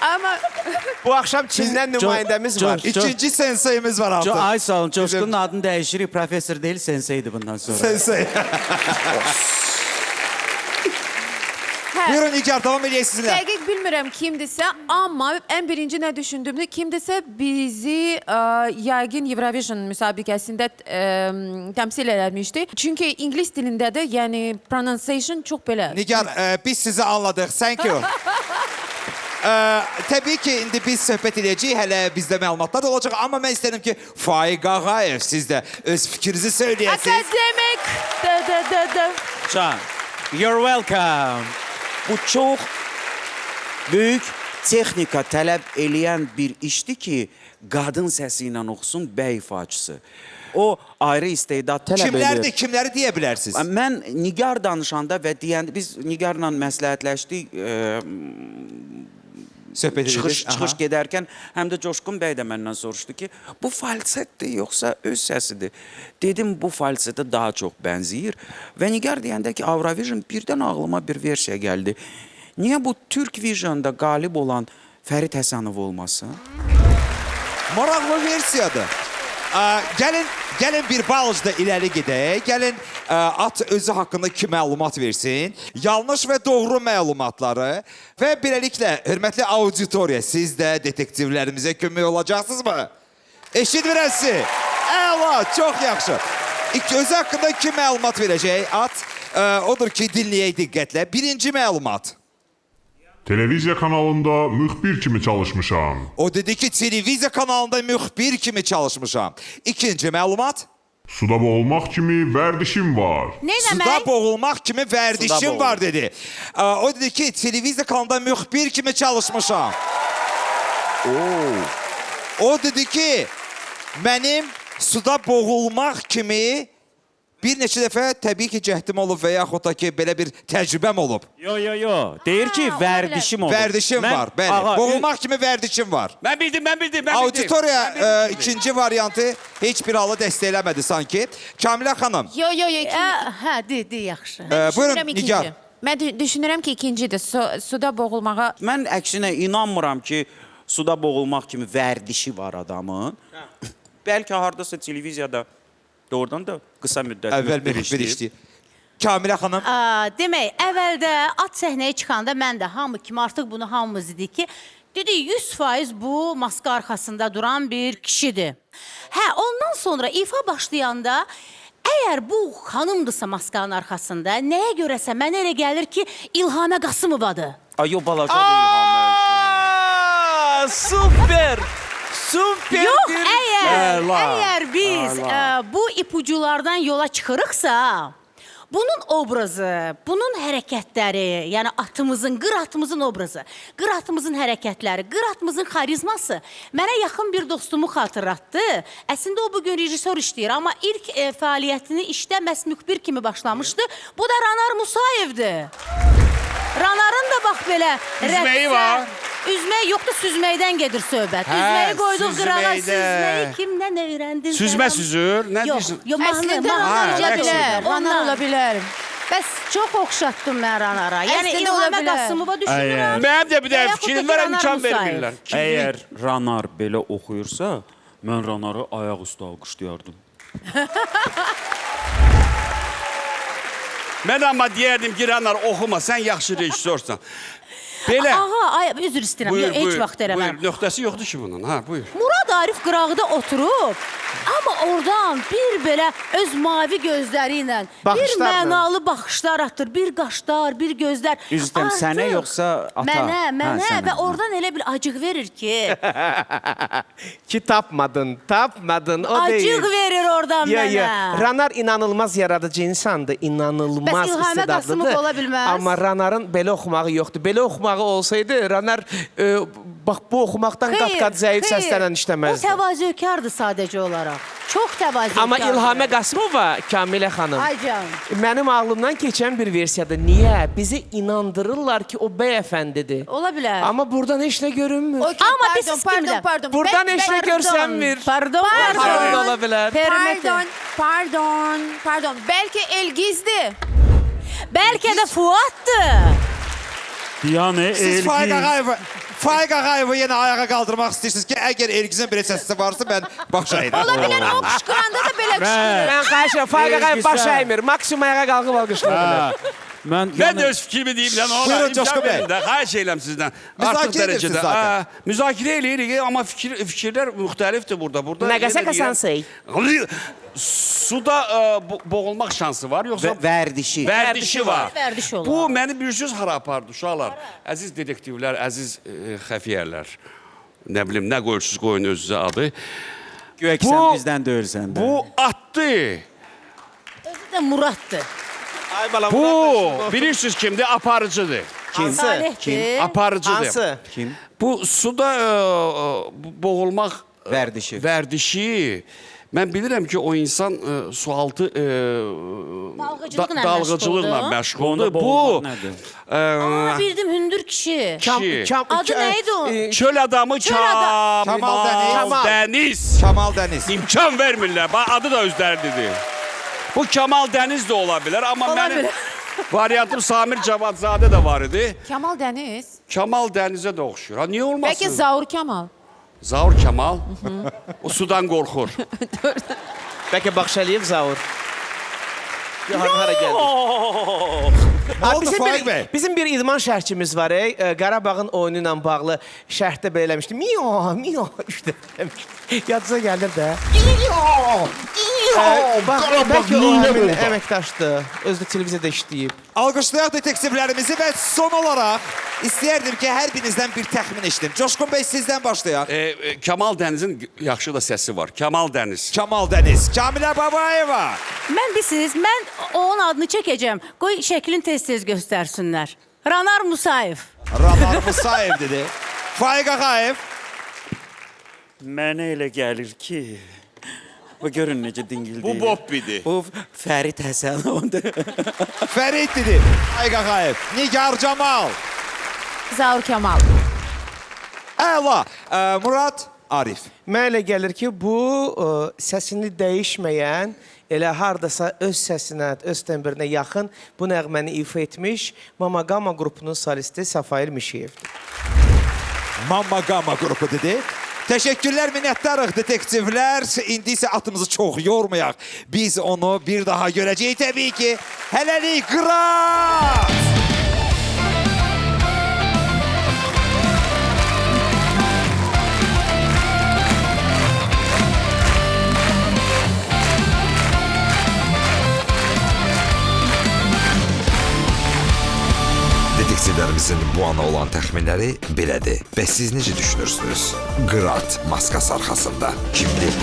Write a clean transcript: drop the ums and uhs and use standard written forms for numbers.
Ama Bu axşam Çindən nümayəndəmiz var. İkinci senseyimiz var artık. Ay sağ olun. Coşkun'un adını değiştirip profesör değil senseydi bundan sonra. Sensey. Buyurun Nigar, devam edeyim sizinle. dəqiq bilmirəm kimdirsə, amma ən birinci nə düşündüğümdə kimdirsə bizi yəqin Eurovision müsabiqəsində təmsil eləmişdi. Çünki ingilis dilində də yəni pronunciation çox belə. Nigar, biz sizi anladık. Thank you. Təbii ki, indi biz söhbət edəcəyik, hələ bizdə məlumatlar da olacaq. Amma mən istədim ki, Faiq Ağayev, siz də öz fikrinizi söyləyəsiniz. Akademik. Can, you're welcome. Bu çok büyük texnika tələb eləyən bir işdir ki, qadın səsi ilə oxusun bəy ifaçısı. O ayrı istedad tələb edir. Kimləri deyə bilərsiniz? Mən Nigar danışanda və deyəndə biz Nigarla məsləhətləşdik. Söhbət edirik. Çıxış gedərkən həm də Coşqun bəy də məndən soruşdu ki, bu falsetdir yoxsa öz səsidir? Dedim bu falsete daha çox bənzəyir. Və Nigar deyəndə ki, Eurovision birdən ağlıma bir versiya gəldi. Niyə bu Türk Vision'da qalib olan Fərid Həsənov olmasın? Maraqlı versiyadır. Gəlin bir balcda irəli gedək. Gəlin at özü haqqında ki məlumat versin. Yanlış və doğru məlumatları və beləliklə hörmətli auditoriya, siz də detektivlərimizə kömək olacaqsınızmı? Eşitmirəm sizi. Əla, çox yaxşı. Özü haqqında ki məlumat verəcək at. Odur ki, dinləyək diqqətlə. Birinci məlumat. Televiziya kanalında müxbir kimi çalışmışam. O dedi ki, televiziya kanalında müxbir kimi çalışmışam. İkinci məlumat. Suda boğulmaq kimi vərdişim var. Ne Suda demek? boğulmaq kimi vərdişim var dedi. O dedi ki, televiziya kanalında müxbir kimi çalışmışam. O dedi ki, mənim suda boğulmaq kimi bir neçə dəfə təbii ki, cəhdim olub və yaxud da ki, belə bir təcrübəm olub. Yo. Deyir ki, vərdişim olur. Vərdişim var, bəli. Boğulmaq kimi vərdişim var. Ben bildim. Auditoriya ikinci variantı heç bir halı dəstəkləmədi sanki. Kamilə xanım, Yo. Ha, de yaxşı. buyurun Nigar. Mən düşünürəm ki, ikincidir. Suda boğulmağa. Mən əksinə inanmıram ki, suda boğulmaq kimi vərdişi var adamın. Bəlkə hardasa televiziyada doğrudan da qısa müddət Əvvəl müxbir işləyir. Kamilə xanım. Demək, əvvəldə at səhnəyə çıxanda mən də hamı kimi artıq bunu hamımız dedik ki, dedi 100% bu maska arxasında duran bir kişidir. Hə, ondan sonra ifa başlayanda əgər bu xanımdırsa maskanın arxasında, nəyə görəsə mənə elə gəlir ki, İlhamə Qasımovadır. Ay, yo, balaca deyil. Super! Super Yox, bir... əgər biz bu ipuculardan yola çıxırıqsa, bunun obrazı, bunun hərəkətləri, yəni atımızın, qır atımızın obrazı, qır atımızın hərəkətləri, qır atımızın xarizması mənə yaxın bir dostumu xatırlatdı. Əslində o bugün rejissor işləyir, amma ilk fəaliyyətini işdə məhz müxbir kimi başlamışdı. Bu da Ranar Musayevdir. Ranarın da bax belə Üzməyi var. Üzmək yoxdur, süzməkdən gedir söhbət. Üzməyi qoyduq qırağa, süzməyi kimdən öyrəndin? Süzmə süzür. Nə Yox, deyirsən? yox, mahnı ola bilər. bilər. Ranar ola bilər. Bəs çox oxşatdım mən Ranara. Yəni Əslində ola İlhamə bilər. Qasımova düşünürəm. Mənim də bir Və də yaxud da fikrim ki, var, Ranar imkan Musayev. vermirlər. Əgər Ranar belə oxuyursa, mən Ranarı ayaq üstə alqışlayardım. Mən amma deyərdim ki, Ranar oxuma, sən yaxşı rejissorsan. Belə. Aha, ay, üzr istəyirəm. Yox, heç vaxt eləməm. Buyur, nöqtəsi yoxdur ki bunun. Ha, buyur. Murad Arif qırağıda oturub, amma oradan bir belə öz mavi gözləri ilə bir Baxışlarla. mənalı baxışlar atır. Bir qaşlar, bir gözlər. Üzr istəyirəm, sənə Artıq yoxsa ata? Mənə Hə, sənə. və oradan elə bir acıq verir ki, Ki tapmadın. O acıq deyil. verir oradan mənə. Ranar inanılmaz yaradıcı insandır. İnanılmaz Bəs İlhamə istedadlıdır. Qasımov ola bilməz? Amma Ranarın belə oxumağı yoxdur. Belə oxumağı olsaydı Ranar bax bu oxumaqdan qat-qat zəif səslənən O işləməzdi. təvazökardır sadəcə olaraq. Çox təvazökardır. Amma İlhamə Qasımova, Kamilə xanım, Ay canım. mənim ağlımdan keçən bir versiyadır. Niyə? Bizi inandırırlar ki, o bəyəfəndidir. Ola bilər. Amma buradan heç nə görünmür. Okay, Amma biz siz kimdən? pardon. Buradan heç nə görsənmir. Pardon. Pardon da ola bilər. Pardon. Bəlkə Elgizdir. Bəlkə də Fuaddır. Yəni Siz Faiq Elgiz Faiq Ağayevi yenə ayağa qaldırmaq istəyirsiniz ki, əgər Elgizin belə səsi varsa, mən baş əyirəm. Ola bilər o qışqıranda da belə qışqırır. Mən xahiş edirəm, Faiq Ağayev baş Elgizə- əymir. Maksimum ayağa qalxıb alqışlayır. mən Ben de öz fikrimi deyim lan ona. Buyurun, Coşkun Bey. Xahiş eyləm sizdən. Müzakirə Artıq edirsiniz dərəcədə. zaten. Müzakirə eləyirik amma fikirlər müxtəlifdir burada. Burada Nə qəsə yenə deyirəm, qəsansın? Suda boğulmaq şansı var yoxsa Vərdişi. Vərdişi var. Vərdiş olar. Bu məni bilirsiniz hara apardı uşaqlar? Əziz detektivlər, əziz xəfiyyələr. Nə bilim, nə qoyursunuz qoyun özünüzə adı. Güya ki Bu- sən bizdən deyilsən də. Bu atdı. Özü də Muraddır. Ay bala, Bu bilirsiniz kimdir? Aparıcıdır. Salihdir. Aparıcıdır. Hansı? Kim? Bu suda boğulmaq Vərdişi. Vərdişi. Mən bilirəm ki, o insan sualtı Dalğıcılıqla dalğıcılıqla məşğuldur. məşğuldur. Onda Bu boğulmaq nədir? Aa, bildim hündür kişi. Adı neydi o? Çöl adamı Çöl Kamal Kemal Dəniz. Kemal Dəniz. İmkan vermirlər. Bax, adı da özləridir. Bu Kemal Dəniz də ola bilər, amma Ola mənim bilər. variantım Samir Cavadzadə də var idi. Kemal Dəniz. Kemal Dənizə də oxşuyur. Ha, niyə olmasın? Bəlkə Zaur Kemal. Zaur Kemal. O sudan qorxur. Bəlkə Baxşəliyev Zaur. Hara gəldi? Oldu Faiq Bey. Bizim bir idman şərhçimiz var. Qarabağın oyunu ilə bağlı şərhdə belə eləmişdi. Mio. İşte yadınıza gəlir də. Bax, bəlkə o həmin əməkdaşdır. Özü də televiziyada işləyib. Alqışlayaq detektivlərimizi və son olaraq istəyərdim ki, hər birinizdən bir təxmin eşidim. Coşqun Bey, sizdən başlayaq. Kemal Dənizin yaxşı da səsi var. Kemal Dəniz. Kemal Dəniz, Kamilə Babayeva. Mən bilirsiniz, mən onun adını çəkəcəm. Qoy şəklini tez-tez göstərsinlər. Ranar Musayev. Ranar Musayev dedi. Faiq Ağayev. Mənə elə gəlir ki, bu görün necə dingildəyir. Bu Bobbidir. Bu Fərid Həsənovdur. Fərid dedi. Faiq Ağayev. Nigar Camal. Zaur Kemal. Əla. Murad Arif. Mənə elə gəlir ki, bu səsini dəyişməyən, elə hardasa öz səsinə, öz tembrinə yaxın bu nəğməni ifa etmiş Mama Gama qrupunun solisti Səfail Mişiyevdir. Mamma Gama qrupu dedi. Təşəkkürlər, minnətdarıq detektivlər. İndi isə atımızı çox yormayaq. Biz onu bir daha görəcəyik təbii ki. Hələlik qırat! Detektivlərimizin bu ana olan təxminləri belədir. Bəs siz necə düşünürsünüz? Qırat maskası arxasında kimdir?